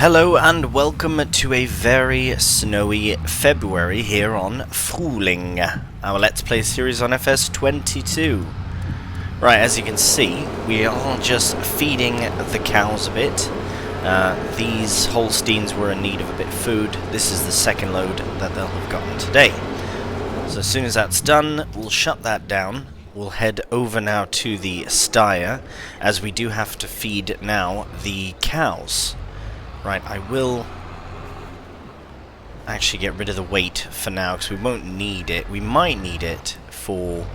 Hello and welcome to a very snowy February here on Frühling, our Let's Play series on FS22. Right, as you can see, we are just feeding the cows a bit. These Holsteins were in need of a bit of food. This is the second load that they'll have gotten today. So as soon as that's done, we'll shut that down. We'll head over now to the stye, as we do have to feed now the cows. Right, I will actually get rid of the weight for now, because we won't need it. We might need it for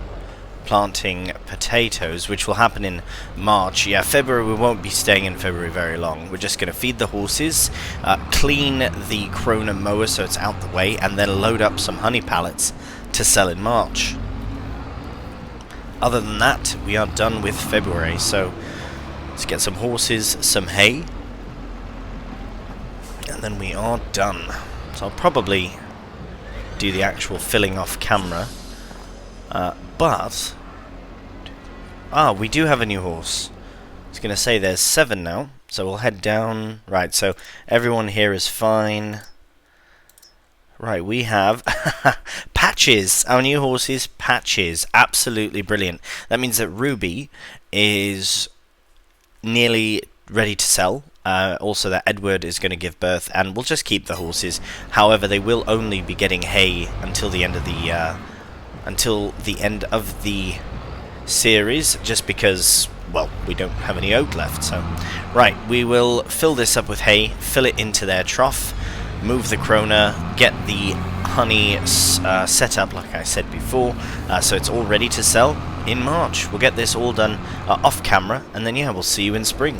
planting potatoes, which will happen in March. Yeah, February, we won't be staying in February very long. We're just going to feed the horses, clean the Krona mower so it's out the way, and then load up some honey pallets to sell in March. Other than that, we are done with February, so let's get some horses, some hay, and then we are done. So I'll probably do the actual filling off camera, but we do have a new horse. I was going to say there's 7 now, so we'll head down. Right, so everyone here is fine. Right, we have Patches. Our new horse is Patches. Absolutely brilliant. That means that Ruby is nearly ready to sell. Also that Edward is going to give birth, and we'll just keep the horses. However, they will only be getting hay until the end of the series, just because, well, we don't have any oat left. So, right, we will fill this up with hay, fill it into their trough, move the Krona, get the honey set up like I said before, so it's all ready to sell in March. We'll get this all done off camera, and then yeah, we'll see you in spring.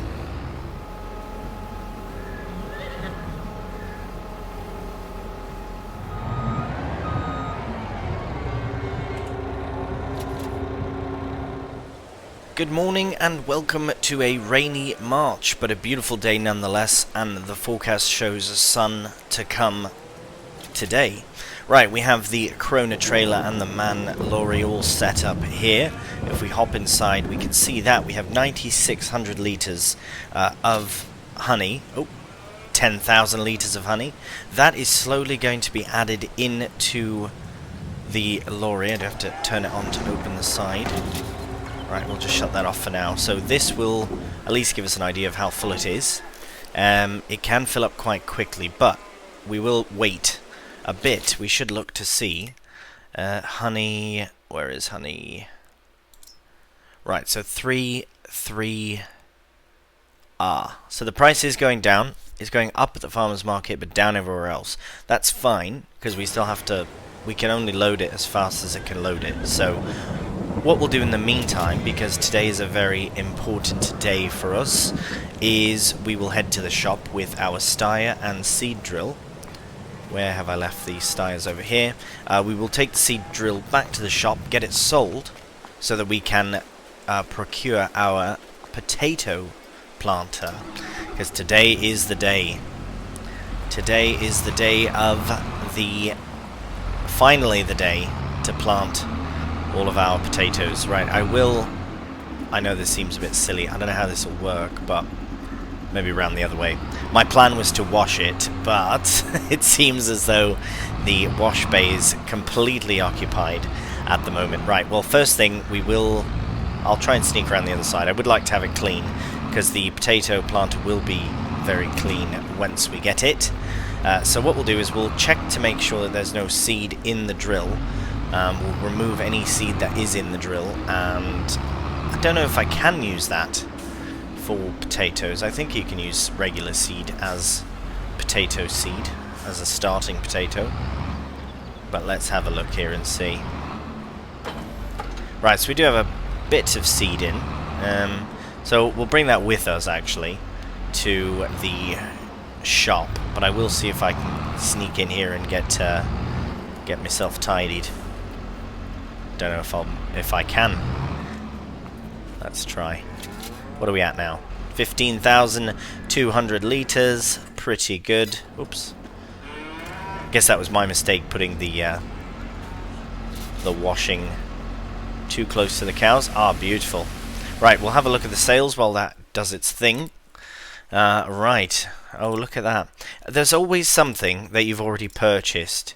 Good morning and welcome to a rainy March, but a beautiful day nonetheless, and the forecast shows sun to come today. Right, we have the Krona trailer and the man lorry all set up here. If we hop inside, we can see that we have 9,600 litres of honey. 10,000 litres of honey. That is slowly going to be added into the lorry. I'd have to turn it on to open the side. Right, we'll just shut that off for now. So this will at least give us an idea of how full it is. It can fill up quite quickly, but we will wait a bit. We should look to see honey. Where is honey? Right, so 3 so the price is going down. It's going up at the farmer's market, but down everywhere else. That's fine, because we still have to. We can only load it as fast as it can load it. So what we'll do in the meantime, because today is a very important day for us, is we will head to the shop with our stye and seed drill. Where have I left the styres? Over here. We will take the seed drill back to the shop, get it sold, so that we can procure our potato planter. Because today is the day. Today is the day of finally the day to plant all of our potatoes. Right, I know this seems a bit silly. I don't know how this will work, but maybe around the other way. My plan was to wash it, but it seems as though the wash bay is completely occupied at the moment. Right, well, first thing I'll try and sneak around the other side. I would like to have it clean, because the potato planter will be very clean once we get it. So what we'll do is we'll check to make sure that there's no seed in the drill. We'll remove any seed that is in the drill, and I don't know if I can use that for potatoes. I think you can use regular seed as potato seed, as a starting potato. But let's have a look here and see. Right, so we do have a bit of seed in. So we'll bring that with us, actually, to the shop. But I will see if I can sneak in here and get myself tidied. Don't know if I can. Let's try. What are we at now? 15,200 litres. Pretty good. Oops. Guess that was my mistake, putting the washing too close to the cows. Beautiful. Right, we'll have a look at the sales while that does its thing. Right. Oh, look at that. There's always something that you've already purchased.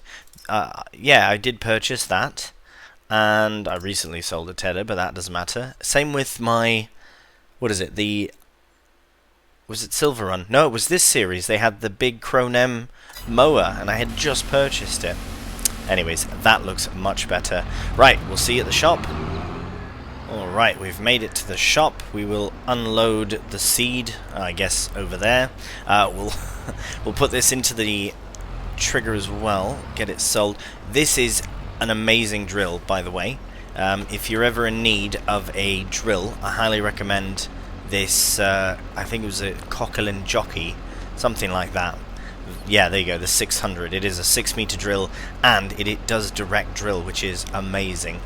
Yeah, I did purchase that. And I recently sold a tedder, but that doesn't matter. Same with my... What is it? Was it Silver Run? No, it was this series. They had the big Cronem mower, and I had just purchased it. Anyways, that looks much better. Right, we'll see you at the shop. Alright, we've made it to the shop. We will unload the seed, I guess, over there. We'll put this into the trigger as well, get it sold. This is an amazing drill, by the way. If you're ever in need of a drill, I highly recommend this. I think it was a Coquelin Jockey, something like that. Yeah, there you go, the 600. It is a 6-meter drill, and it does direct drill, which is amazing.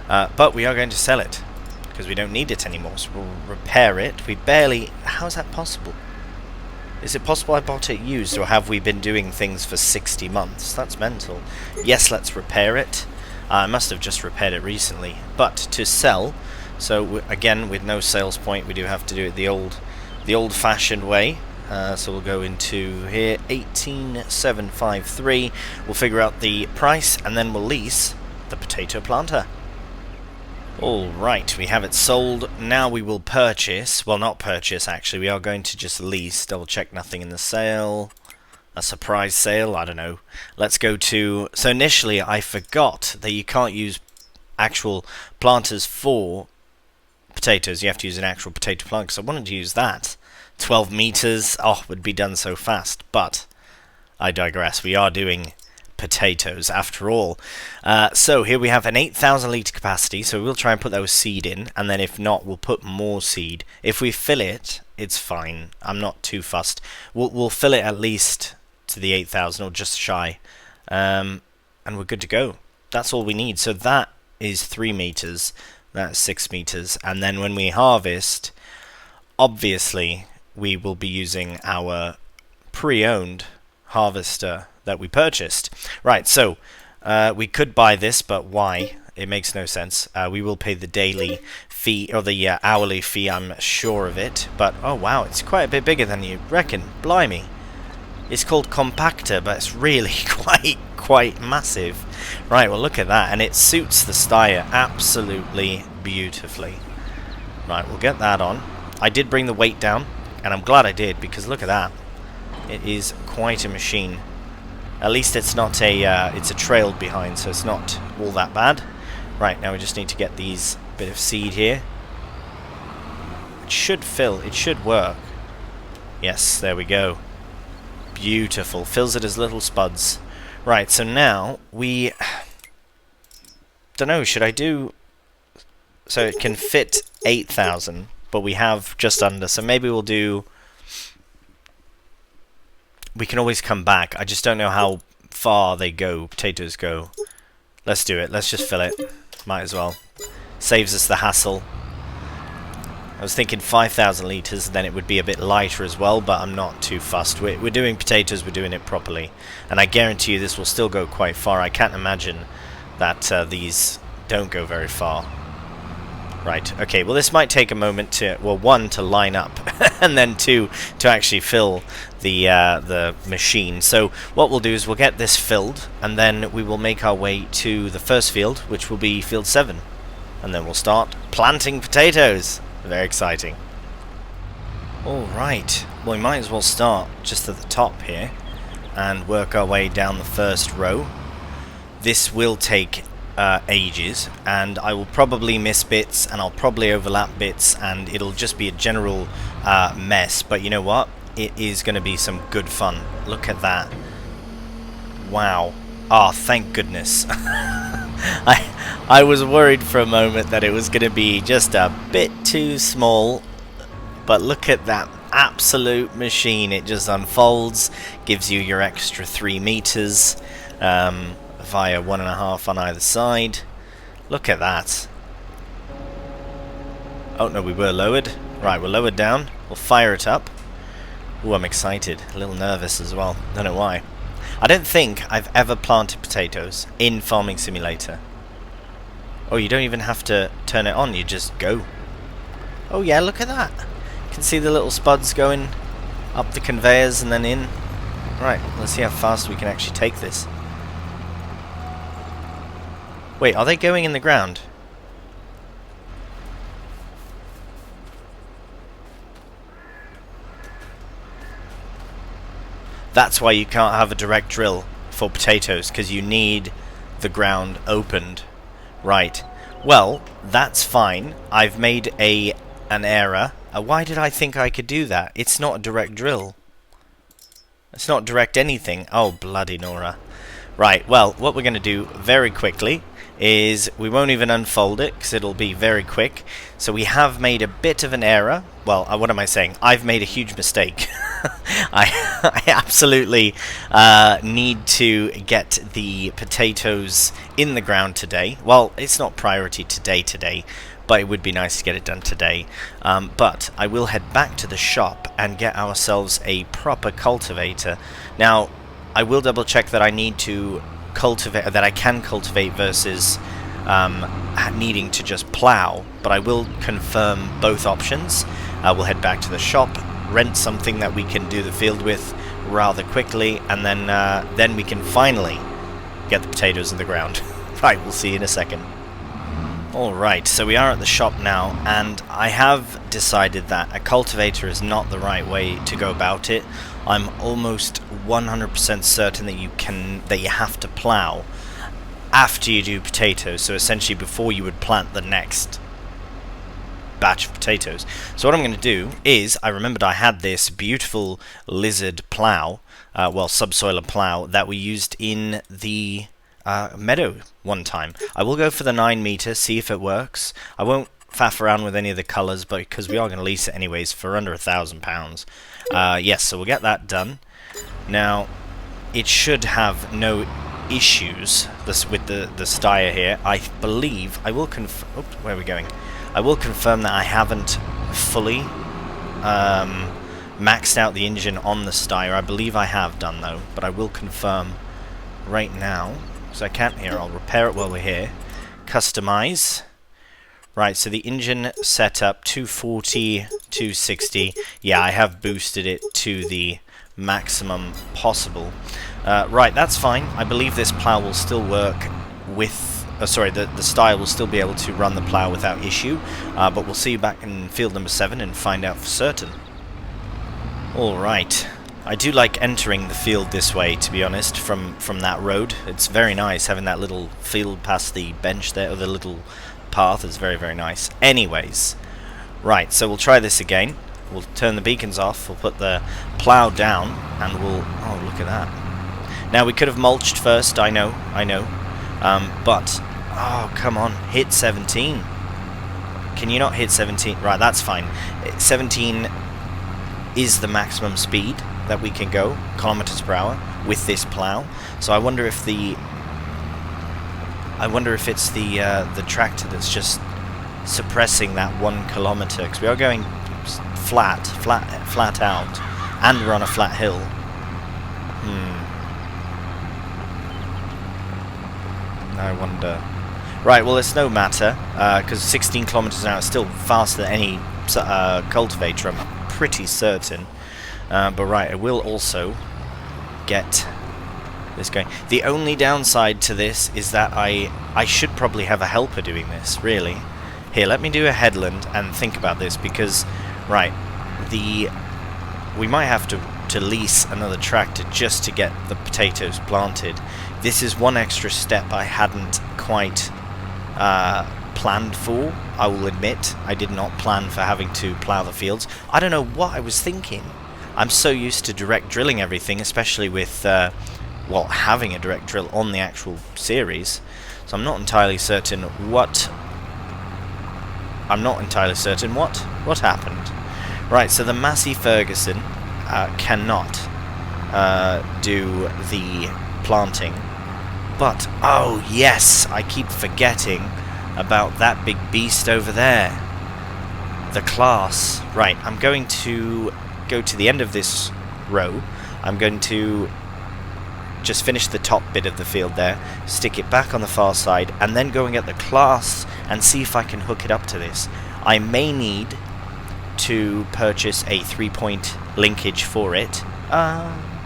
But we are going to sell it, because we don't need it anymore, so we'll repair it. We barely... How is that possible? Is it possible I bought it used, or have we been doing things for 60 months? That's mental. Yes, let's repair it. I must have just repaired it recently. But to sell, so again, with no sales point, we do have to do it the old-fashioned way. So we'll go into here, 18753. We'll figure out the price, and then we'll lease the potato planter. Alright, we have it sold. Now we will purchase. Well, not purchase, actually. We are going to just lease. Double check nothing in the sale. A surprise sale? I don't know. Let's go to... So initially, I forgot that you can't use actual planters for potatoes. You have to use an actual potato plant, because I wanted to use that. 12 meters. Oh, would be done so fast. But I digress. We are doing potatoes after all. So here we have an 8,000 litre capacity, so we'll try and put those seed in, and then if not, we'll put more seed. If we fill it, it's fine. I'm not too fussed. We'll fill it at least to the 8,000 or just shy, and we're good to go. That's all we need. So that is 3 meters, that's 6 meters, and then when we harvest, obviously we will be using our pre-owned harvester that we purchased. Right, so we could buy this, but why? It makes no sense. We will pay the daily fee, or the hourly fee, I'm sure of it. But, oh wow, it's quite a bit bigger than you reckon. Blimey. It's called compactor, but it's really quite massive. Right, well look at that, and it suits the Steyr absolutely beautifully. Right, we'll get that on. I did bring the weight down, and I'm glad I did, because look at that. It is quite a machine. At least it's not it's a trailed behind, so it's not all that bad. Right, now we just need to get these bit of seed here. It should fill, it should work. Yes, there we go. Beautiful, fills it as little spuds. Right, so now we... Don't know, should I do... So it can fit 8,000, but we have just under, so maybe we'll do... We can always come back. I just don't know how far they go, potatoes go. Let's do it. Let's just fill it. Might as well. Saves us the hassle. I was thinking 5,000 litres, and then it would be a bit lighter as well, but I'm not too fussed. We're doing potatoes, we're doing it properly. And I guarantee you this will still go quite far. I can't imagine that these don't go very far. Right, okay, well this might take a moment to, well, 1, to line up, and then 2, to actually fill the machine. So what we'll do is we'll get this filled, and then we will make our way to the first field, which will be field 7. And then we'll start planting potatoes. Very exciting. Alright, well we might as well start just at the top here, and work our way down the first row. This will take ages, and I will probably miss bits, and I'll probably overlap bits, and it'll just be a general mess, but you know what? It is going to be some good fun. Look at that. Wow. Oh, thank goodness. I was worried for a moment that it was going to be just a bit too small, but look at that absolute machine. It just unfolds, gives you your extra 3 meters, via 1.5 on either side. Look at that. Oh no, we were lowered. Right, we're lowered down. We'll fire it up. Ooh, I'm excited. A little nervous as well. Don't know why. I don't think I've ever planted potatoes in Farming Simulator. Oh, you don't even have to turn it on. You just go. Oh yeah, look at that. You can see the little spuds going Up the conveyors and then in. Right, let's see how fast we can actually take this. Wait, are they going in the ground? That's why you can't have a direct drill for potatoes, because you need the ground opened. Right. Well, that's fine. I've made an error. Why did I think I could do that? It's not a direct drill. It's not direct anything. Oh, bloody Nora. Right, well, what we're going to do very quickly is we won't even unfold it because it'll be very quick. So we have made a bit of an error. Well, what am I saying? I've made a huge mistake. I absolutely need to get the potatoes in the ground today. Well, it's not priority today, but it would be nice to get it done today. But I will head back to the shop and get ourselves a proper cultivator. Now, I will double check that I need to cultivate, that I can cultivate versus needing to just plow, but I will confirm both options. We'll head back to the shop, rent something that we can do the field with rather quickly, and then we can finally get the potatoes in the ground. Right, we'll see you in a second. Alright, so we are at the shop now, and I have decided that a cultivator is not the right way to go about it. I'm almost 100% certain that you have to plow after you do potatoes, so essentially before you would plant the next batch of potatoes. So what I'm going to do is, I remembered I had this beautiful lizard plow, well, subsoiler plow, that we used in the meadow one time. I will go for the 9 meter, see if it works. I won't faff around with any of the colours, but because we are going to lease it anyways for under £1,000. Yes, so we'll get that done. Now, it should have no issues with the steyr here. I believe I will confirm. Where are we going? I will confirm that I haven't fully maxed out the engine on the steyr. I believe I have done though, but I will confirm right now. So I can't here. I'll repair it while we're here. Customize. Right, so the engine setup 240, 260. Yeah, I have boosted it to the maximum possible. Right, that's fine. I believe this plow will still work with... sorry, the steyr will still be able to run the plow without issue. But we'll see you back in field number 7 and find out for certain. Alright. I do like entering the field this way, to be honest, from that road. It's very nice having that little field past the bench there, or the little path. Is very, very nice. Anyways, right, so we'll try this again. We'll turn the beacons off, we'll put the plow down, and we'll... oh, look at that. Now, we could have mulched first, I know. But, oh, come on, hit 17. Can you not hit 17? Right, that's fine. 17 is the maximum speed that we can go, kilometers per hour, with this plow. So I wonder if it's the tractor that's just suppressing that 1 kilometer, because we are going flat out, and we're on a flat hill. I wonder. Right, well, it's no matter, because 16 kilometers an hour is still faster than any cultivator, I'm pretty certain. But right, I will also get this going. The only downside to this is that I should probably have a helper doing this, really. Here, let me do a headland and think about this, because, right, we might have to lease another tractor just to get the potatoes planted. This is one extra step I hadn't quite planned for, I will admit. I did not plan for having to plough the fields. I don't know what I was thinking. I'm so used to direct drilling everything, especially with, well, having a direct drill on the actual series. So I'm not entirely certain what happened. Right, so the Massey Ferguson cannot do the planting. But, oh yes, I keep forgetting about that big beast over there. The class. Right, I'm going to go to the end of this row. I'm going to just finish the top bit of the field there, stick it back on the far side, and then go and get the class and see if I can hook it up to this. I may need to purchase a 3-point linkage for it.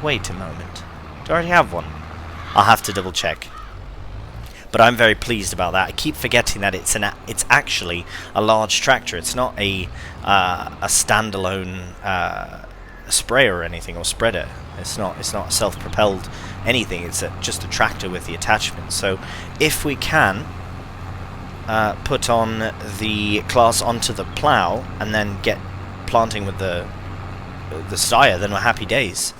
Wait a moment. Do I already have one? I'll have to double check. But I'm very pleased about that. I keep forgetting that it's actually a large tractor. It's not a standalone sprayer or anything, or spreader. It's not a self-propelled anything. It's just a tractor with the attachment. So if we can put on the class onto the plow and then get planting with the sire, then we're happy days.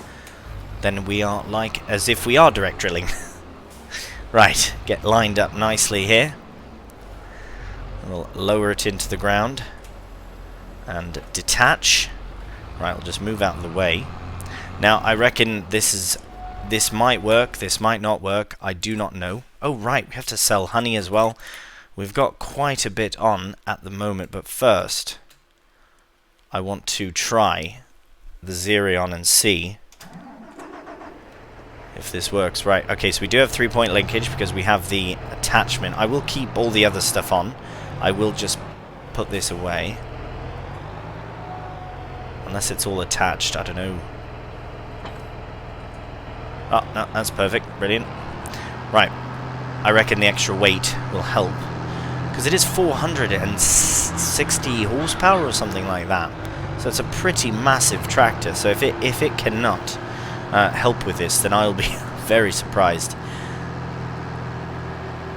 Then we are like as if we are direct drilling. Right, get lined up nicely here. We'll lower it into the ground and detach. Right, we'll just move out of the way. Now, I reckon this might work, this might not work. I do not know. Oh, right, we have to sell honey as well. We've got quite a bit on at the moment, but first, I want to try the Xerion and see if this works. Right, okay, so we do have 3-point linkage because we have the attachment. I will keep all the other stuff on. I will just put this away. Unless it's all attached, I don't know. Oh, no, that's perfect. Brilliant. Right, I reckon the extra weight will help. Because it is 460 horsepower or something like that. So it's a pretty massive tractor. So if it cannot help with this, then I'll be very surprised.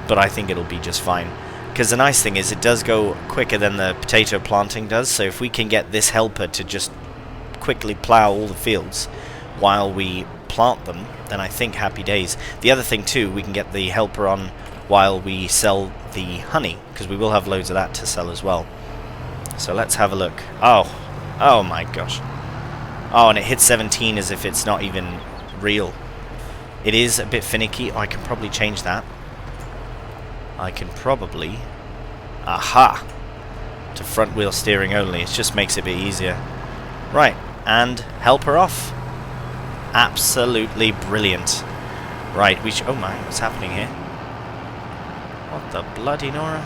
But I think it'll be just fine. Because the nice thing is it does go quicker than the potato planting does. So if we can get this helper to just quickly plow all the fields while we plant them, then I think happy days. The other thing too, we can get the helper on while we sell the honey, because we will have loads of that to sell as well. So let's have a look. Oh my gosh. Oh, and it hits 17 as if it's not even real. It is a bit finicky. Oh, I can probably change that. I can probably... Aha! To front wheel steering only. It just makes it a bit easier. Right, and helper off. Absolutely brilliant. Right, oh my, what's happening here? What the bloody Nora?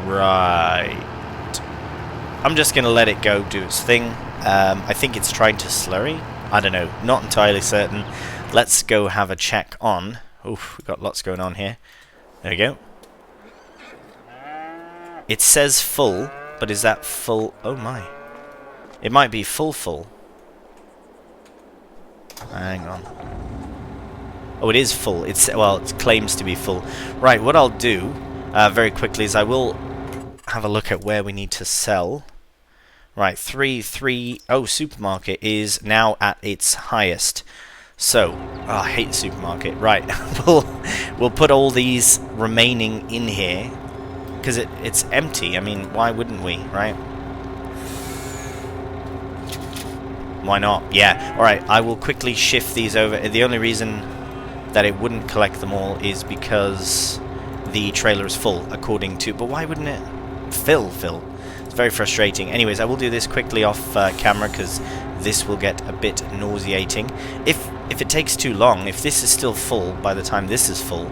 Right. I'm just going to let it go do its thing. I think it's trying to slurry. I don't know. Not entirely certain. Let's go have a check on... Oof, we've got lots going on here. There we go. It says full, but is that full? Oh my. It might be full. Hang on. Oh, it is full. Well, it claims to be full. Right, what I'll do very quickly is I will have a look at where we need to sell. Right, 330 supermarket is now at its highest. So, I hate the supermarket. Right, we'll put all these remaining in here because it's empty. I mean, why wouldn't we, right? Why not? Yeah. All right, I will quickly shift these over. The only reason that it wouldn't collect them all is because the trailer is full, according to... But why wouldn't it fill? It's very frustrating. Anyways, I will do this quickly off camera because this will get a bit nauseating. If it takes too long, if this is still full by the time this is full,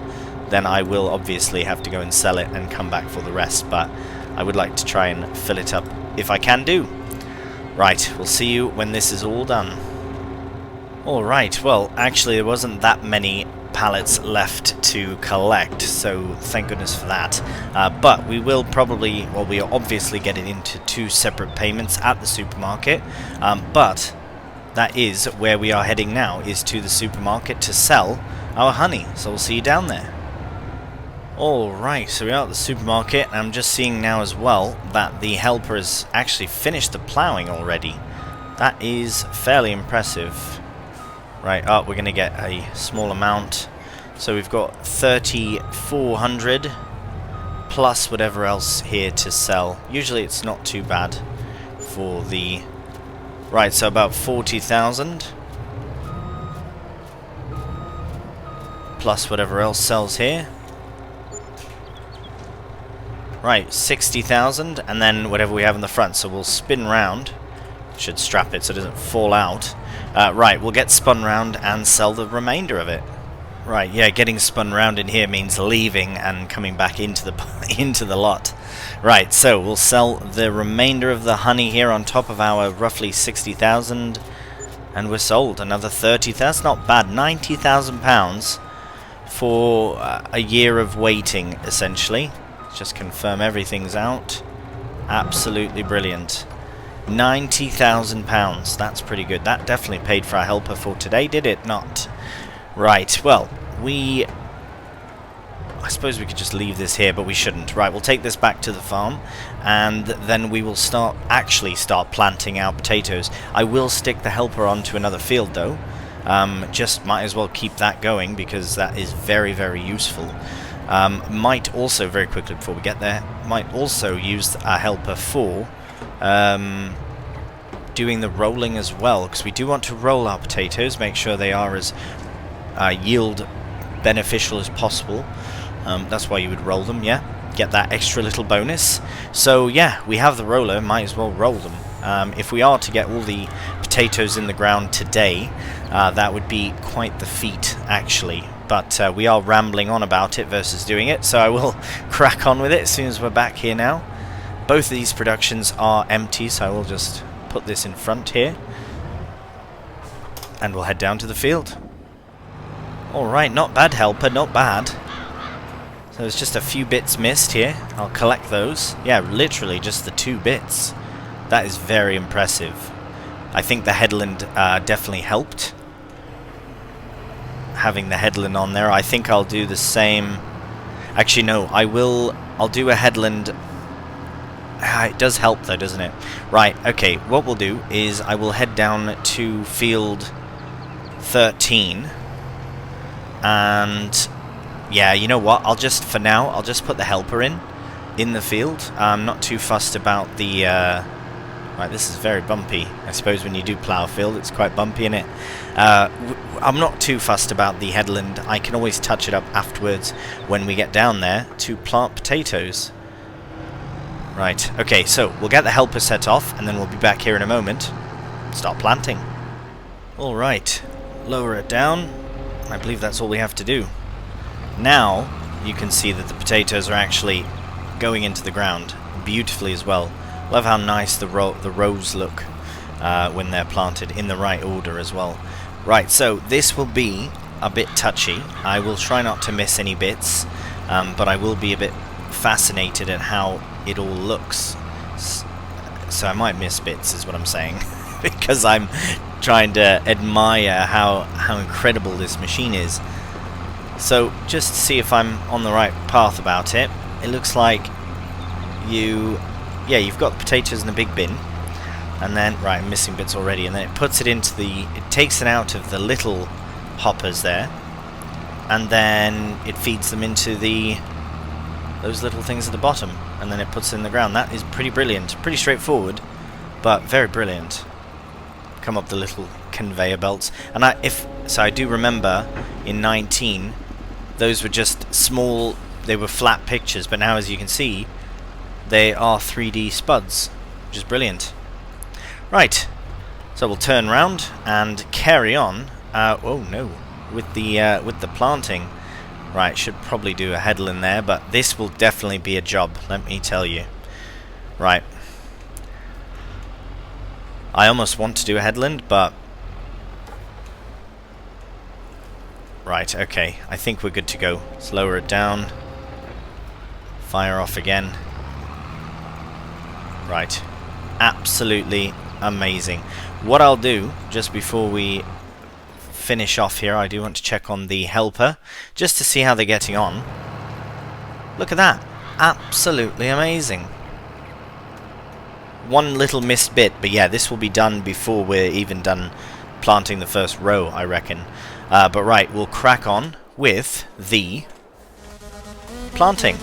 then I will obviously have to go and sell it and come back for the rest. But I would like to try and fill it up if I can do. Right, we'll see you when this is all done. Alright, well, actually there wasn't that many pallets left to collect, so thank goodness for that. But we will probably, well, we are obviously getting into 2 separate payments at the supermarket, but that is where we are heading now, is to the supermarket to sell our honey, so we'll see you down there. Alright, so we are at the supermarket, and I'm just seeing now as well that the helper has actually finished the ploughing already. That is fairly impressive. Right, we're going to get a small amount. So we've got 3,400 plus whatever else here to sell. Usually it's not too bad for the... Right, so about 40,000 plus whatever else sells here. Right, 60,000, and then whatever we have in the front. So we'll spin round. Should strap it so it doesn't fall out. Right, we'll get spun round and sell the remainder of it. Right, yeah, getting spun around in here means leaving and coming back into the into the lot. Right, so we'll sell the remainder of the honey here on top of our roughly 60,000, and we're sold. Another 30. That's not bad. £90,000 for a year of waiting, essentially. Just confirm everything's out. Absolutely brilliant. £90,000. That's pretty good. That definitely paid for our helper for today, did it not? Right, well, I suppose we could just leave this here, but we shouldn't. Right, we'll take this back to the farm, and then we will actually start planting our potatoes. I will stick the helper onto another field, though. Just might as well keep that going, because that is very, very useful. Might also, very quickly before we get there, might also use our helper for doing the rolling as well, because we do want to roll our potatoes, make sure they are as yield beneficial as possible. That's why you would roll them, yeah? Get that extra little bonus. So yeah, we have the roller, might as well roll them. If we are to get all the potatoes in the ground today, that would be quite the feat, actually. But we are rambling on about it versus doing it, so I will crack on with it as soon as we're back here now. Both of these productions are empty, so I will just put this in front here. And we'll head down to the field. Alright, not bad, helper, not bad. So there's just a few bits missed here. I'll collect those. Yeah, literally just the 2 bits. That is very impressive. I think the headland definitely helped. Having the headland on there. I think I'll do the same. Actually, no, I'll do a headland. It does help though, doesn't it? Right, okay, what we'll do is I will head down to field 13. And yeah, you know what? For now, I'll just put the helper in the field. I'm not too fussed about the... right, this is very bumpy. I suppose when you do plough a field, it's quite bumpy, innit? I'm not too fussed about the headland. I can always touch it up afterwards when we get down there to plant potatoes. Right, okay, so we'll get the helper set off, and then we'll be back here in a moment. Start planting. Alright, lower it down. I believe that's all we have to do. Now, you can see that the potatoes are actually going into the ground beautifully as well. Love how nice the rows look when they're planted in the right order as well. Right, so this will be a bit touchy. I will try not to miss any bits, but I will be a bit fascinated at how it all looks. So I might miss bits, is what I'm saying, because I'm trying to admire how incredible this machine is. So just to see if I'm on the right path about it, it looks like you've got the potatoes in the big bin, and then, right, I'm missing bits already, and then it puts it into it takes it out of the little hoppers there, and then it feeds them into those little things at the bottom, and then it puts it in the ground. That is pretty brilliant, pretty straightforward, but very brilliant. Come up the little conveyor belts, and I do remember in 19 those were just small, they were flat pictures, but now as you can see they are 3D spuds, which is brilliant. Right, so we'll turn round and carry on. Oh no, with the planting. Right, should probably do a headland there, but this will definitely be a job, let me tell you. Right, I almost want to do a headland, but... Right, okay, I think we're good to go. Let's lower it down. Fire off again. Right, absolutely amazing. What I'll do, just before we finish off here, I do want to check on the helper, just to see how they're getting on. Look at that, absolutely amazing. One little missed bit, but yeah, this will be done before we're even done planting the first row, I reckon. But right, we'll crack on with the planting.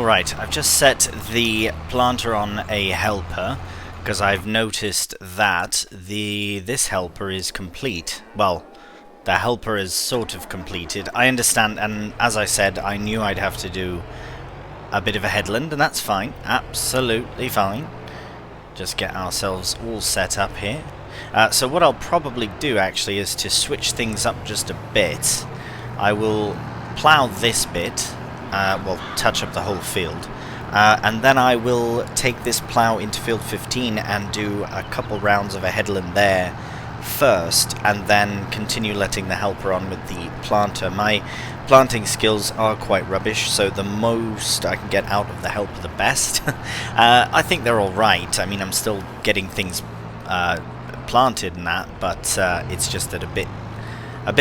Alright, I've just set the planter on a helper, because I've noticed that this helper is complete. Well, the helper is sort of completed. I understand, and as I said, I knew I'd have to do a bit of a headland, and that's fine. Absolutely fine. Just get ourselves all set up here. So what I'll probably do, actually, is to switch things up just a bit. I will plough this bit, well, touch up the whole field. And then I will take this plough into field 15 and do a couple rounds of a headland there first, and then continue letting the helper on with the planter. My planting skills are quite rubbish, so the most I can get out of the helper, the best. I think they're alright. I mean, I'm still getting things planted and that, but it's just at a bit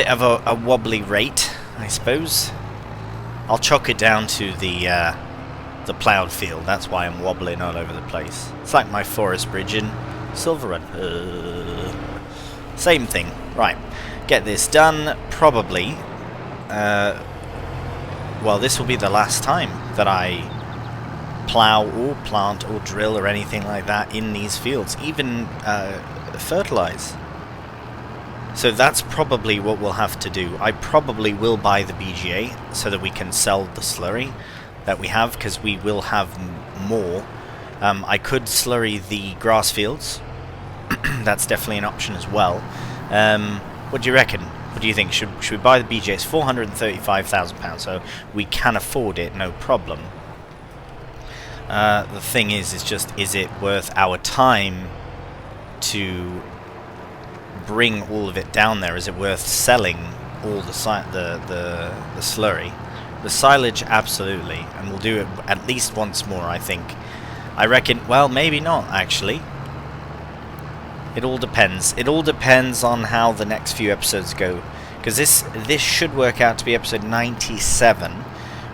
of a wobbly rate, I suppose. I'll chalk it down to the ploughed field. That's why I'm wobbling all over the place. It's like my forest bridge in Silver Run. Same thing. Right. Get this done. Probably. Well, this will be the last time that I plough or plant or drill or anything like that in these fields. Even fertilize. So that's probably what we'll have to do. I probably will buy the BGA so that we can sell the slurry that we have, because we will have more. I could slurry the grass fields. That's definitely an option as well. What do you reckon? What do you think? Should we buy the BGA? It's £435,000, so we can afford it, no problem. The thing is just, is it worth our time to bring all of it down there? Is it worth selling all the slurry? The silage, absolutely, and we'll do it at least once more, I think. I reckon, well, maybe not, actually. It all depends. It all depends on how the next few episodes go, because this should work out to be episode 97,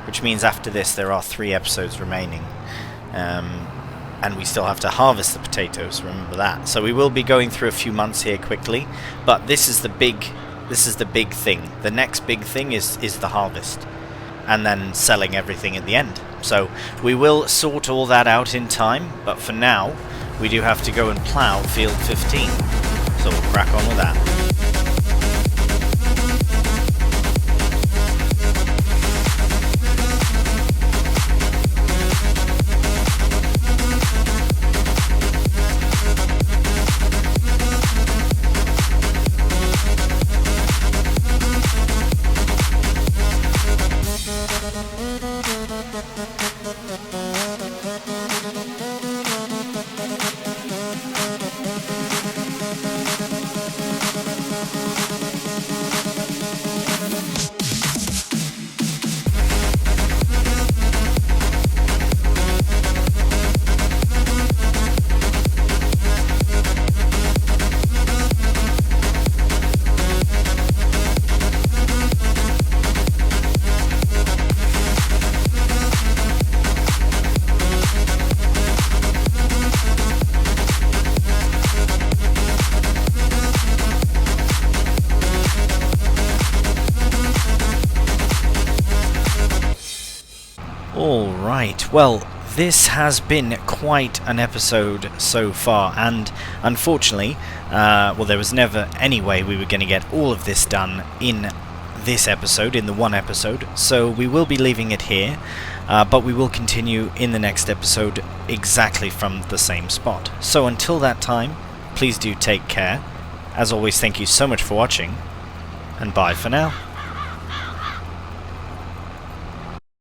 which means after this there are 3 episodes remaining. And we still have to harvest the potatoes, remember that. So we will be going through a few months here quickly, but this is the big thing. The next big thing is the harvest, and then selling everything at the end. So we will sort all that out in time, but for now we do have to go and plough field 15. So we'll crack on with that. Alright, well, this has been quite an episode so far, and unfortunately, well, there was never any way we were going to get all of this done in this episode, in the one episode, so we will be leaving it here, but we will continue in the next episode exactly from the same spot. So until that time, please do take care. As always, thank you so much for watching, and bye for now.